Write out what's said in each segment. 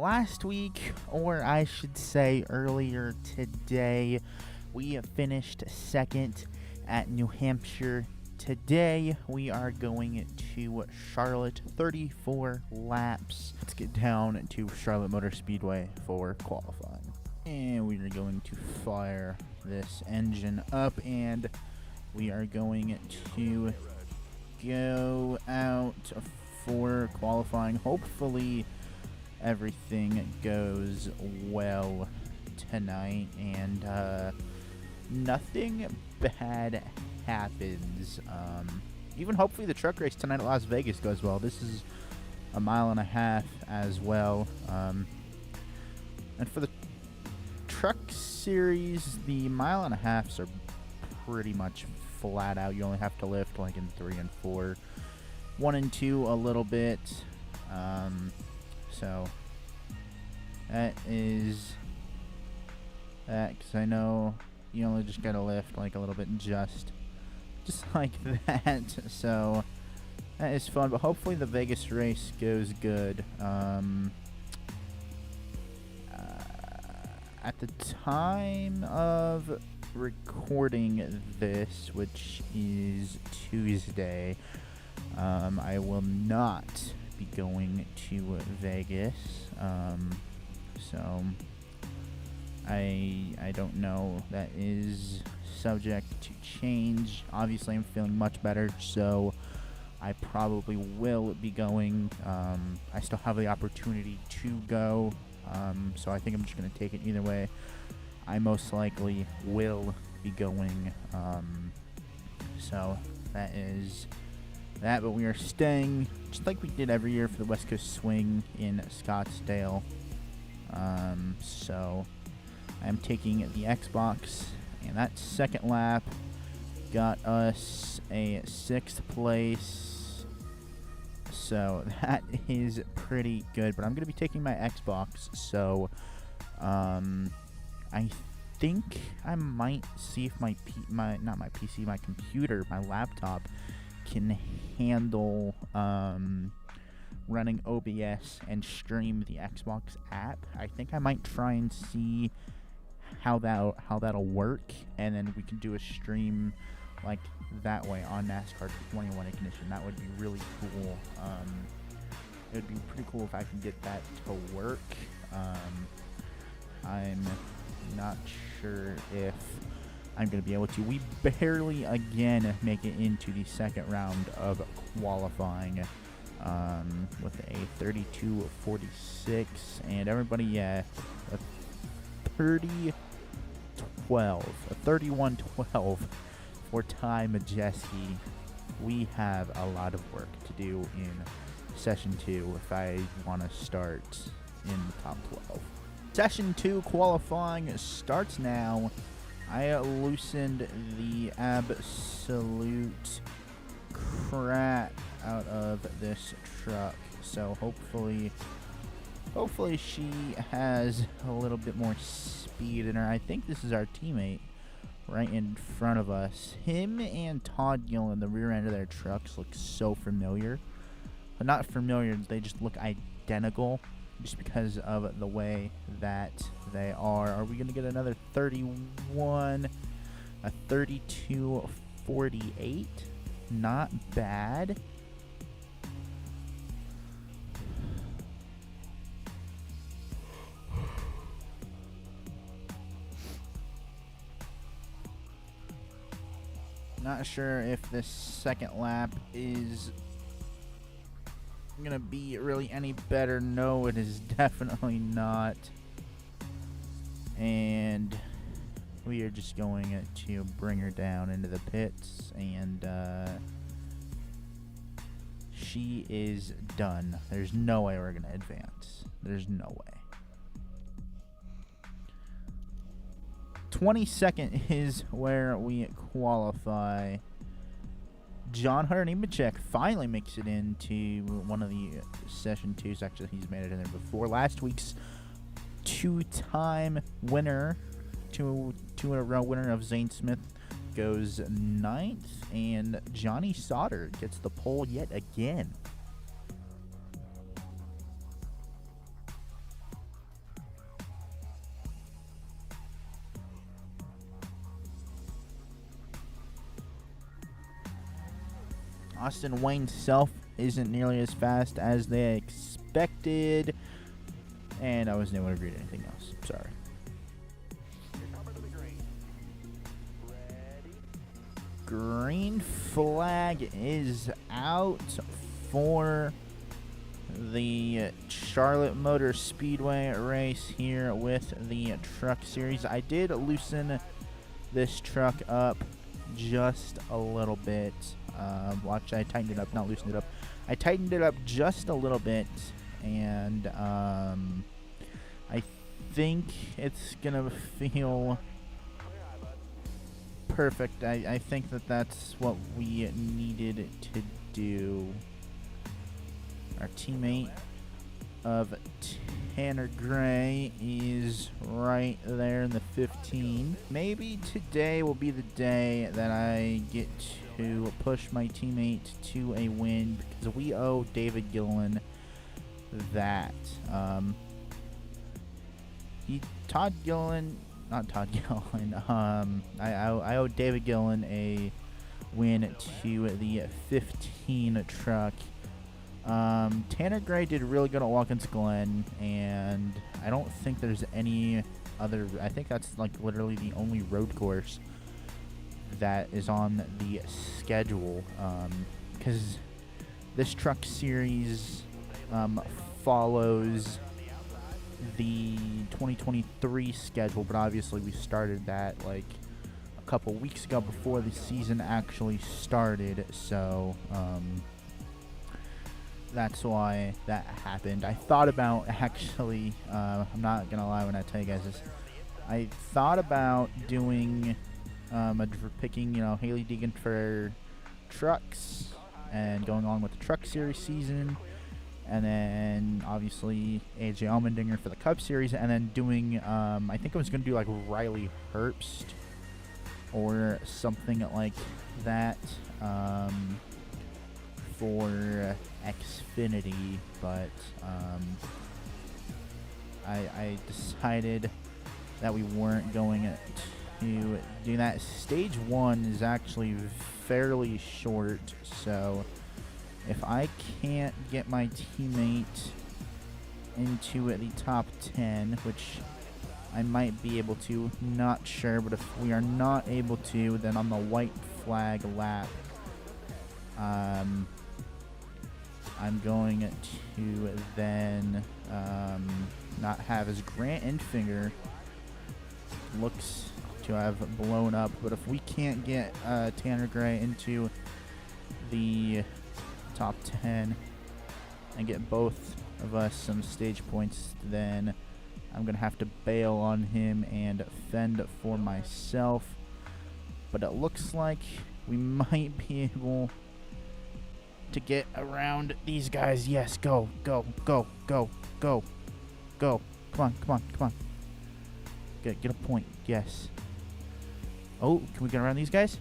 Last week, or I should say earlier today, we finished second at New Hampshire. Today, we are going to Charlotte, 34 laps. Let's get down to Charlotte Motor Speedway for qualifying. And we are going to fire this engine up, and we are going to go out for qualifying. Hopefully everything goes well tonight and nothing bad happens. Even hopefully the truck race tonight at Las Vegas goes well. This is a mile and a half as well. And for the truck series, the mile and a halves are pretty much flat out. You only have to lift like in 3 and 4. 1 and 2 a little bit. So that is that, because I know you only just gotta lift like a little bit, just like that. So that is fun, but hopefully the Vegas race goes good. At the time of recording this, which is Tuesday, I will not be going to Vegas, so I don't know. That is subject to change. Obviously I'm feeling much better, so I probably will be going. I still have the opportunity to go, so I think I'm just going to take it either way. I most likely will be going, so that is that, but we are staying just like we did every year for the West Coast Swing in Scottsdale. So I'm taking the Xbox, and that second lap got us a 6th place, so that is pretty good. But I'm going to be taking my Xbox, so I think I might see if my computer, my laptop can handle running OBS and stream the Xbox app. I think I might try and see how that'll work, and then we can do a stream like that way on NASCAR 21 Ignition. That would be really cool. It would be pretty cool if I can get that to work. I'm not sure if I'm going to be able to. We barely again make it into the second round of qualifying with a 32.46, and everybody, a 30-12, a 31-12 for Ty Majeski. We have a lot of work to do in session 2 if I want to start in the top 12. Session 2 qualifying starts now. I loosened the absolute crap out of this truck, so hopefully she has a little bit more speed in her. I think this is our teammate right in front of us. Him and Todd Gillen, the rear end of their trucks look so familiar, but not familiar, they just look identical just because of the way that they are. Are we going to get another 31? A 32.48? Not bad. Not sure if this second lap is gonna be really any better. No, it is definitely not. And we are just going to bring her down into the pits, and she is done. There's no way we're gonna advance. There's no way. 22nd is where we qualify. John Hunter Nemechek finally makes it into one of the session 2s. Actually, he's made it in there before. Last week's two-time winner, two in a row winner of Zane Smith goes 9th, and Johnny Sauter gets the pole yet again. Austin Wayne Self isn't nearly as fast as they expected. And I wasn't able to read anything else. Sorry. Green flag is out for the Charlotte Motor Speedway race here with the Truck Series. I did loosen this truck up just a little bit. Watch, I tightened it up, not loosened it up. I tightened it up just a little bit, and I think it's gonna feel perfect. I think that's what we needed to do. Our teammate of Tanner Gray is right there in the 15. Maybe today will be the day that I get to push my teammate to a win, because we owe David Gillen that. I owe David Gillen a win to the 15 truck. Tanner Gray did really good at Watkins Glen, and I don't think there's any other. I think that's like literally the only road course that is on the schedule, because this truck series follows the 2023 schedule, but obviously we started that like a couple weeks ago before the season actually started, so that's why that happened. I thought about actually, I'm not gonna lie when I tell you guys this, I thought about doing picking, Hailie Deegan for trucks and going on with the Truck Series season, and then obviously AJ Allmendinger for the Cup Series, and then doing I think I was gonna do like Riley Herbst or something like that for Xfinity, but I decided that we weren't going to do that. Stage 1 is actually fairly short, so if I can't get my teammate into the top 10, which I might be able to, not sure, but if we are not able to, then on the white flag lap, I'm going to then not have his Grant Enfinger looks to have blown up. But if we can't get Tanner Gray into the top 10 and get both of us some stage points, then I'm going to have to bail on him and fend for myself. But it looks like we might be able to get around these guys. Yes, go, go, go, go, go, go. Come on, come on, come on. Get a point. Yes. Oh, can we get around these guys?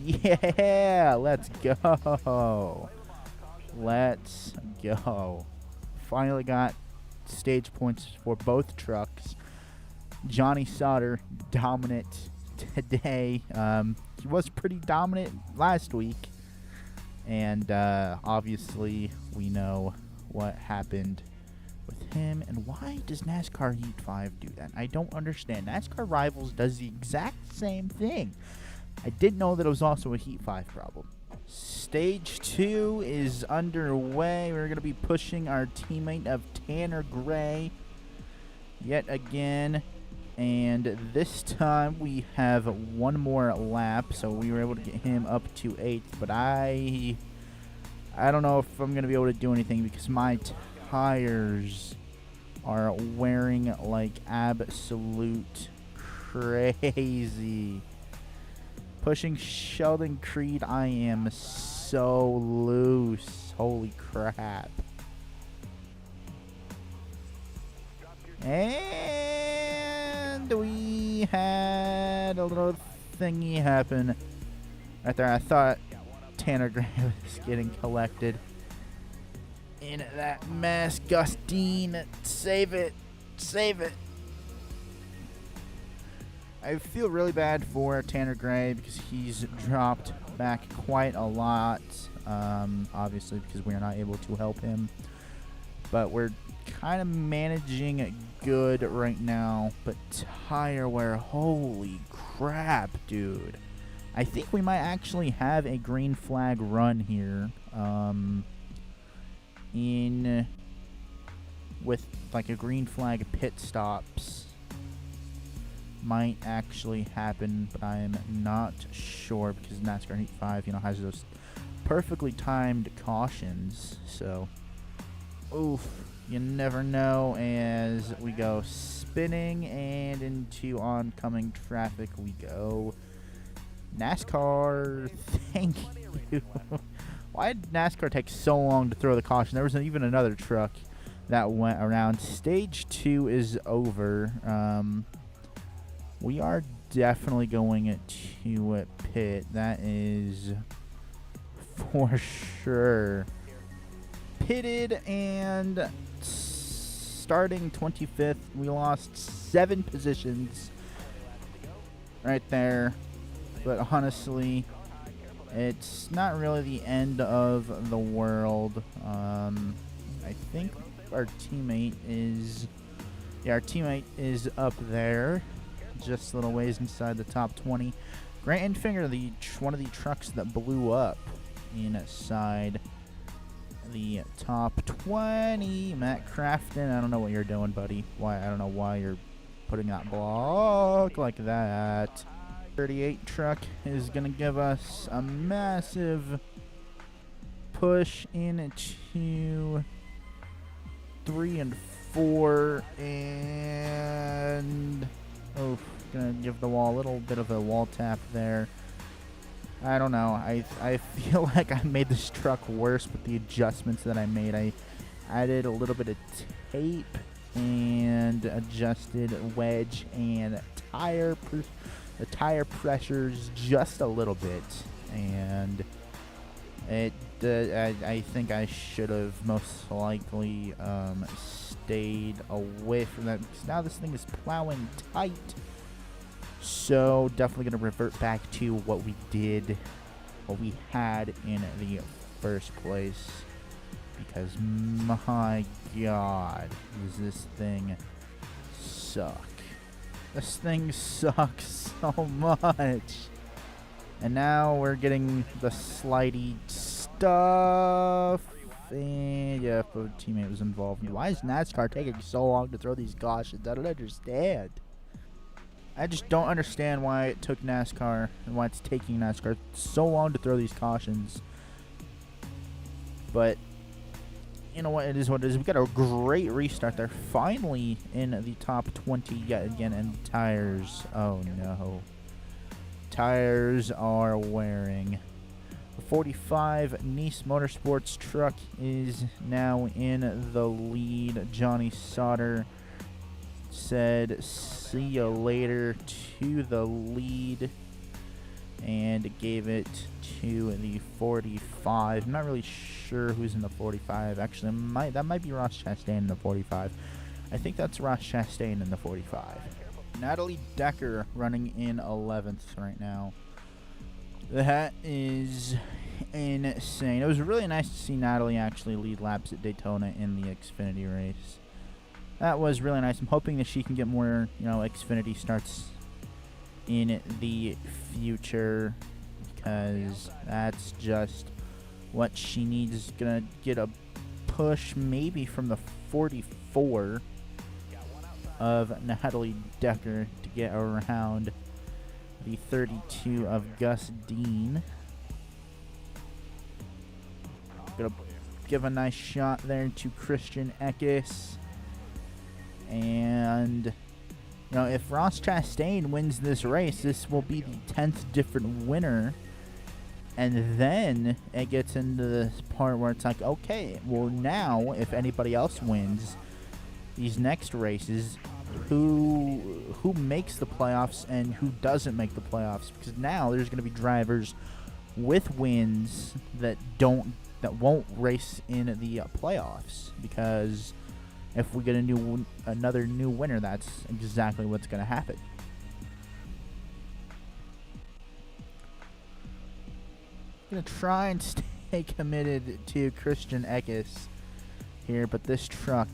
Yeah, let's go. Let's go. Finally got stage points for both trucks. Johnny Sauter dominant today. He was pretty dominant last week, and obviously we know what happened with him. And why does NASCAR Heat 5 do that? I don't understand. NASCAR Rivals does the exact same thing. I didn't know that it was also a Heat 5 problem. Stage 2 is underway. We're going to be pushing our teammate of Tanner Gray yet again. And this time we have one more lap, so we were able to get him up to 8th. But I don't know if I'm going to be able to do anything, because my tires are wearing like absolute crazy. Pushing Sheldon Creed, I am so loose. Holy crap. And we had a little thingy happen right there. I thought Tanner Gray was getting collected in that mess. Gustine, save it. Save it. I feel really bad for Tanner Gray because he's dropped back quite a lot, obviously because we're not able to help him. But we're kind of managing good right now. But tire wear, holy crap, dude. I think we might actually have a green flag run here. With like a green flag pit stops might actually happen, but I am not sure because NASCAR Heat 5, has those perfectly timed cautions. So, oof, you never know. As we go spinning and into oncoming traffic, we go. NASCAR, thank you. Why did NASCAR take so long to throw the caution? There was even another truck that went around. Stage 2 is over. We are definitely going to pit. That is for sure. Pitted and starting 25th. We lost 7 positions right there. But honestly, it's not really the end of the world. I think our teammate is... Yeah, our teammate is up there. Just a little ways inside the top 20. Grant and Finger, one of the trucks that blew up inside the top 20. Matt Crafton, I don't know what you're doing, buddy. I don't know why you're putting that block like that. 38 truck is going to give us a massive push into 3 and 4, and gonna give the wall a little bit of a wall tap there. I don't know. I feel like I made this truck worse with the adjustments that I made. I added a little bit of tape and adjusted wedge and the tire pressures just a little bit, and I think I should have most likely stayed away from that, because now this thing is plowing tight. So definitely going to revert back to what we had in the first place, because my god, does this thing suck. This thing sucks so much. And now we're getting the slidey stuff. And yeah, if a teammate was involved. Why is NASCAR taking so long to throw these cautions? I don't understand. I just don't understand why it took NASCAR and why it's taking NASCAR so long to throw these cautions. But you know what? It is what it is. We got a great restart there. Finally in the top 20 yet again. And tires. Oh no. Tires are wearing. The 45 Nice Motorsports truck is now in the lead. Johnny Sauter said see you later to the lead and gave it to the 45. I'm not really sure who's in the 45. Actually, that might be Ross Chastain in the 45. I think that's Ross Chastain in the 45. Natalie Decker running in 11th right now. That is insane. It was really nice to see Natalie actually lead laps at Daytona in the Xfinity race. That was really nice. I'm hoping that she can get more, Xfinity starts in the future, because that's just what she needs. Gonna get a push maybe from the 44 of Natalie Decker to get around the 32 of Gus Dean. Gonna give a nice shot there to Christian Eckes. And if Ross Chastain wins this race, this will be the 10th different winner. And then it gets into this part where it's like, okay, well now if anybody else wins these next races, who makes the playoffs and who doesn't make the playoffs? Because now there's going to be drivers with wins that won't race in the playoffs, because if we get another new winner, that's exactly what's going to happen. Gonna try and stay committed to Christian Eckes here, but this truck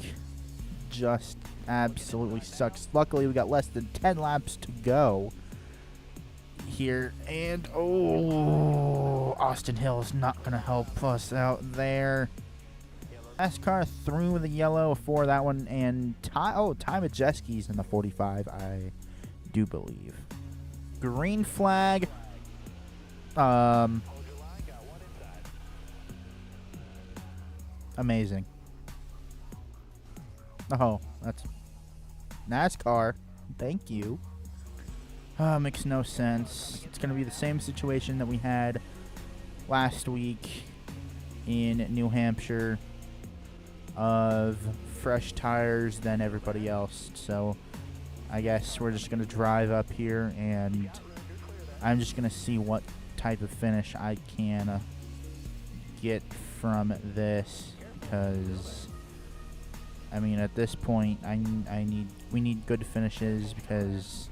just absolutely sucks. Luckily, we got less than 10 laps to go here, and Austin Hill is not gonna help us out there. NASCAR through the yellow for that one, and Ty Majeski's in the 45, I do believe. Green flag. Amazing. Oh, that's NASCAR. Thank you. Makes no sense. It's going to be the same situation that we had last week in New Hampshire of fresh tires than everybody else. So I guess we're just going to drive up here, and I'm just going to see what type of finish I can get from this, because I mean, at this point we need good finishes, because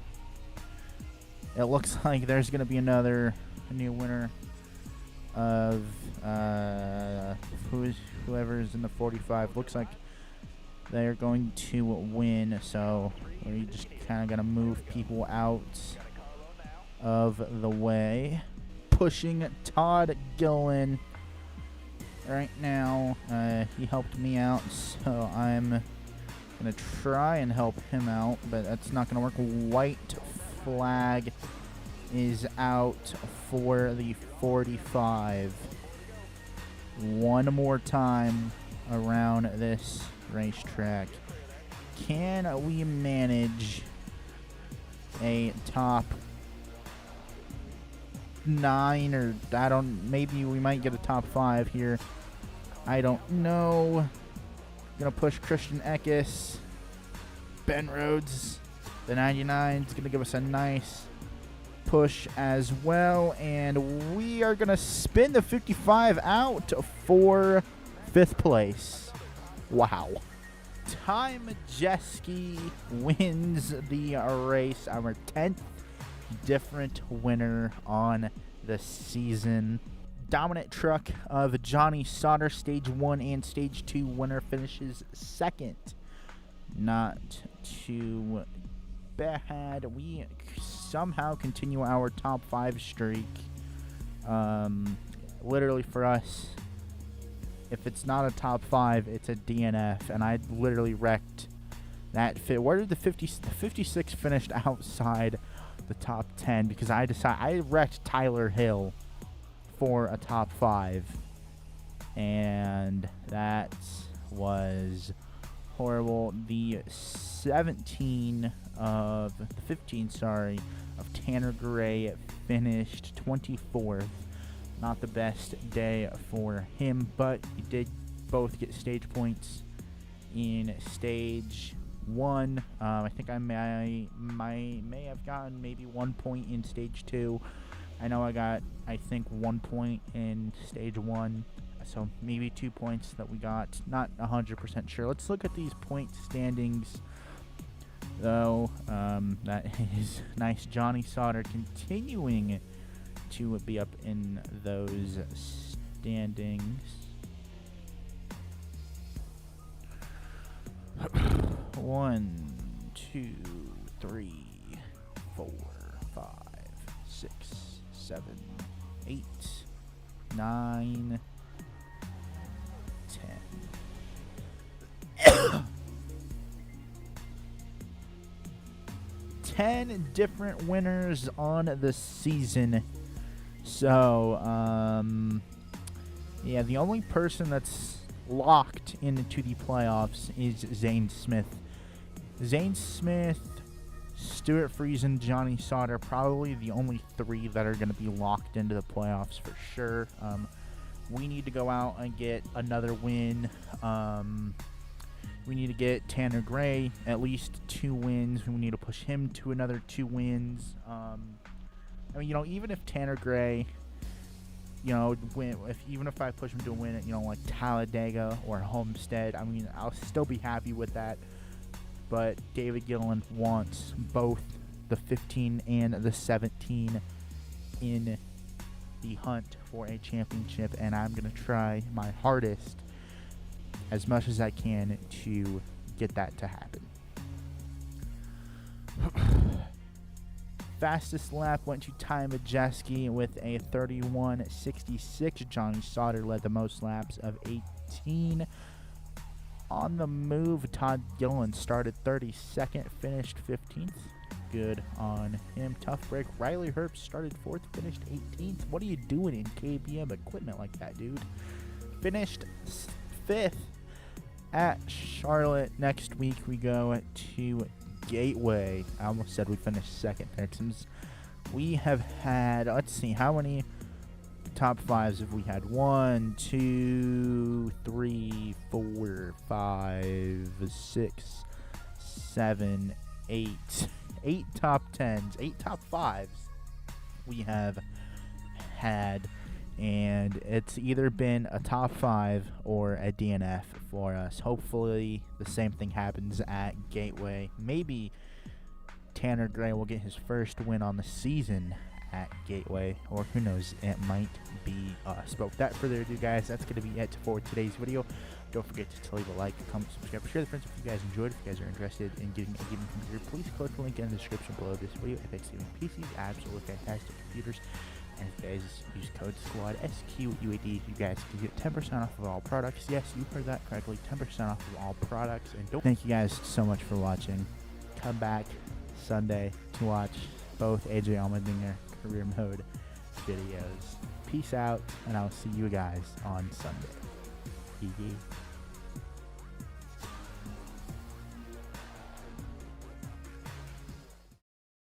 it looks like there's going to be a new winner of whoever's in the 45. Looks like they're going to win, so we're just kind of going to move people out of the way. Pushing Todd Gillen right now. He helped me out, so I'm going to try and help him out, but that's not going to work. White flag is out for the 45. One more time around this racetrack. Can we manage a top 9, or maybe we might get a top 5 here. I don't know. Gonna push Christian Eckes. Ben Rhodes, the 99, is gonna give us a nice push as well, and we are gonna spin the 55 out for 5th place. Wow. Ty Majeski wins the race, our 10th different winner on the season. Dominant truck of Johnny Sauter, stage 1 and stage 2 winner, finishes 2nd. Not too bad. We somehow continue our top 5 streak. Literally for us, if it's not a top 5, it's a DNF, and I literally wrecked that fit. Where did the 56 finished outside the top 10, because I wrecked Tyler Hill for a top 5, and that was horrible. The 15 of Tanner Gray finished 24th. Not the best day for him, but he did both get stage points in stage 1. I think I may have gotten maybe 1 point in stage 2. I know I got, I think, 1 point in stage 1, so maybe 2 points that we got. Not 100% sure. Let's look at these point standings, though. That is nice. Johnny Sauter continuing to be up in those standings. 1, 2, 3, 4, 5, 6, 7, 8, 9, 10. 10 different winners on the season. So, yeah, the only person that's locked into the playoffs is Zane Smith. Zane Smith, Stuart Friesen, Johnny Sauter, probably the only 3 that are going to be locked into the playoffs for sure. We need to go out and get another win. We need to get Tanner Gray at least 2 wins. We need to push him to another 2 wins. I mean, even if Tanner Gray, even if I push him to a win at, like Talladega or Homestead, I mean, I'll still be happy with that. But David Gillen wants both the 15 and the 17 in the hunt for a championship, and I'm going to try my hardest as much as I can to get that to happen. Fastest lap went to Ty Majeski with a 31.66. Johnny Sauter led the most laps of 18. On the move, Todd Gillen started 32nd, finished 15th. Good on him. Tough break. Riley Herbst started 4th, finished 18th. What are you doing in KBM equipment like that, dude? Finished 5th at Charlotte. Next week we go to Gateway. I almost said we finished 2nd there. We have had, let's see, how many top 5s have we had? 1, 2, 3, 4, 5, 6, 7, 8. 8 top 10s, 8 top 5s we have had, and it's either been a top 5 or a DNF for us. Hopefully the same thing happens at Gateway. Maybe Tanner Gray will get his first win on the season at Gateway, or who knows, it might be us. But without further ado, guys, that's going to be it for today's video. Don't forget to leave a like, comment, subscribe, share the friends if you guys enjoyed. If you guys are interested in getting a gaming computer, please click the link in the description below this video. FX Gaming PCs, absolutely fantastic computers. And if you guys use code SQUAD, SQUAD, you guys can get 10% off of all products. Yes, you heard that correctly, 10% off of all products. And don't thank you guys so much for watching. Come back Sunday to watch both AJ Allmendinger career mode videos. Peace out, and I'll see you guys on Sunday.